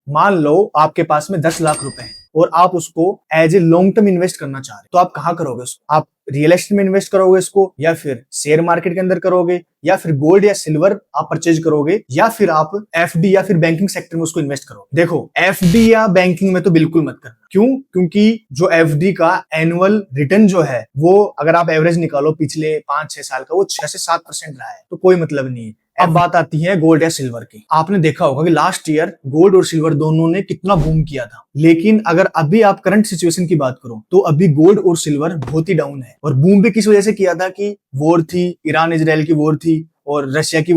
मान लो आपके पास में 10 लाख रुपए हैं और आप उसको as a long term invest करना चाह रहे हो, तो आप कहाँ करोगे उसको? आप रियल एस्टेट में इन्वेस्ट करोगे इसको, या फिर शेयर मार्केट के अंदर करोगे, या फिर गोल्ड या सिल्वर आप परचेज करोगे, या फिर आप एफडी या फिर बैंकिंग सेक्टर में उसको इन्वेस्ट करोगे? देखो, एफडी या बैंकिंग में तो बिल्कुल मत करना। क्यों? क्योंकि जो एफडी का एनुअल रिटर्न जो है वो अगर आप एवरेज निकालो पिछले 5-6 साल का, वो 6 से 7% रहा है, तो कोई मतलब नहीं है। अब बात आती है गोल्ड या सिल्वर की। आपने देखा होगा कि लास्ट ईयर गोल्ड और सिल्वर दोनों ने कितना बूम किया था, लेकिन अगर अभी आप करंट सिचुएशन की बात करो तो अभी गोल्ड और सिल्वर बहुत ही डाउन है। और बूम भी किस वजह से किया था कि वॉर थी, ईरान इजराइल की वॉर थी और रशिया की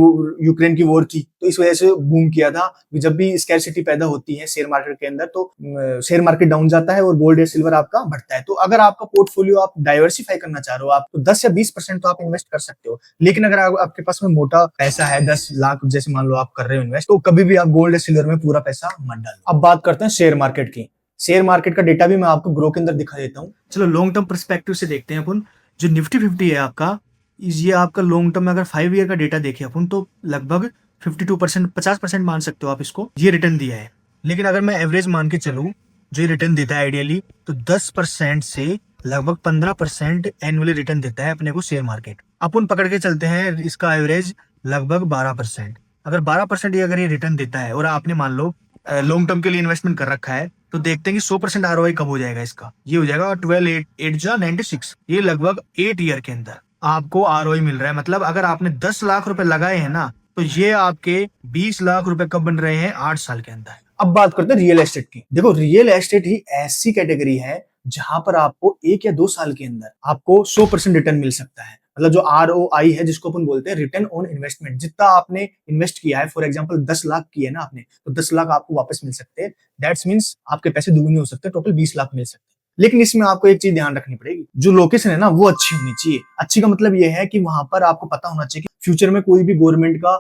यूक्रेन की वॉर थी, तो इस वजह से बूम किया था। जब भी स्कैरसिटी पैदा होती है शेयर मार्केट के अंदर तो शेयर मार्केट डाउन जाता है और गोल्ड या सिल्वर आपका बढ़ता है। तो अगर आपका पोर्टफोलियो आप डाइवर्सिफाई करना चाह रहे हो आप, तो 10 या 20% तो आप इन्वेस्ट कर सकते हो। लेकिन अगर आपके पास में मोटा पैसा है, 10 लाख जैसे मान लो आप कर रहे हो इन्वेस्ट, तो कभी भी आप गोल्ड या सिल्वर में पूरा पैसा मत डालो। अब बात करते हैं शेयर मार्केट की। शेयर मार्केट का डेटा भी मैं आपको ग्रो के अंदर दिखा देता हूँ। चलो लॉन्ग टर्म पर्सपेक्टिव से देखते हैं अपन। जो निफ्टी 50 है आपका, ये आपका लॉन्ग टर्म में अगर 5 ईयर का डेटा देखें अपन तो लगभग 52%, 50% मान सकते हो आप इसको, ये रिटर्न दिया है। लेकिन अगर मैं एवरेज मान के चलूं जो ये रिटर्न देता है आइडियली, तो 10% से लगभग 15% एनुअली रिटर्न देता है अपने को शेयर मार्केट। अपन पकड़ के चलते हैं इसका एवरेज लगभग 12%। अगर 12% अगर ये रिटर्न देता है और आपने मान लो लॉन्ग टर्म के लिए इन्वेस्टमेंट कर रखा है, तो देखते हैं कि 100% आरओआई कब हो जाएगा इसका। ये हो जाएगा 12 8 जा 96। ये लगभग 8 ईयर के अंदर आपको आरओआई मिल रहा है। मतलब अगर आपने 10 लाख रुपए लगाए हैं ना, तो ये आपके 20 लाख रुपए कब बन रहे हैं? 8 साल के अंदर। अब बात करते हैं रियल एस्टेट की। देखो, रियल एस्टेट ही ऐसी कैटेगरी है जहां पर आपको 1 या 2 साल के अंदर आपको 100% रिटर्न मिल सकता है। मतलब जो आरओआई है, जिसको अपन बोलते हैं रिटर्न ऑन इन्वेस्टमेंट, जितना आपने इन्वेस्ट किया है, फॉर एग्जांपल 10 लाख किए ना आपने, तो 10 लाख आपको वापस मिल सकते हैं। दैट्स मींस आपके पैसे दुगने हो सकते हैं, टोटल 20 लाख मिल सकते हैं। लेकिन इसमें आपको एक चीज ध्यान रखनी पड़ेगी, जो लोकेशन है ना वो अच्छी होनी चाहिए। अच्छी का मतलब ये है कि वहां पर आपको पता होना चाहिए कि फ्यूचर में कोई भी गवर्नमेंट का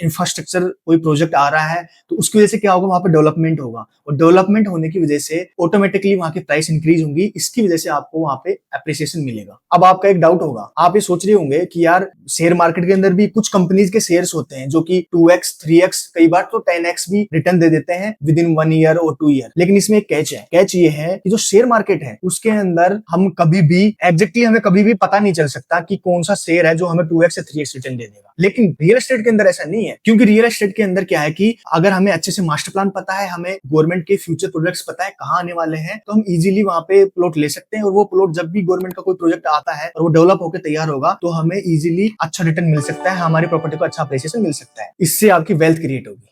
इंफ्रास्ट्रक्चर कोई प्रोजेक्ट आ रहा है, तो उसकी वजह से क्या होगा, वहां पर डेवलपमेंट होगा, और डेवलपमेंट होने की वजह से ऑटोमेटिकली वहां की प्राइस इंक्रीज होंगी। इसकी वजह से आपको वहां पे अप्रिसिएशन मिलेगा। अब आपका एक डाउट होगा, आप ये सोच रहे होंगे कि यार शेयर मार्केट के अंदर भी कुछ कंपनीज के शेयर्स होते हैं जो कि 2x 3x कई बार तो 10x भी रिटर्न दे देते हैं विद इन 1 ईयर और 2 ईयर। लेकिन इसमें एक कैच है। कैच ये है कि जो शेयर मार्केट है उसके अंदर हम कभी भी एग्जैक्टली हमें कभी भी पता नहीं चल सकता कि कौन सा शेयर है जो हमें 2x या 3x रिटर्न दे देगा। लेकिन रियल एस्टेट के अंदर ऐसा नहीं है, क्योंकि रियल एस्टेट के अंदर क्या है कि अगर हमें अच्छे से मास्टर प्लान पता है, हमें गवर्नमेंट के फ्यूचर प्रोजेक्ट्स पता है कहाँ आने वाले हैं, तो हम इजीली वहां पे प्लॉट ले सकते हैं। और वो प्लॉट जब भी गवर्नमेंट का कोई प्रोजेक्ट आता है और वो डेवलप होकर तैयार होगा, तो हमें इजीली अच्छा रिटर्न मिल सकता है, हमारी प्रॉपर्टी को अच्छा अप्रिसिएशन मिल सकता है। इससे आपकी वेल्थ क्रिएट होगी।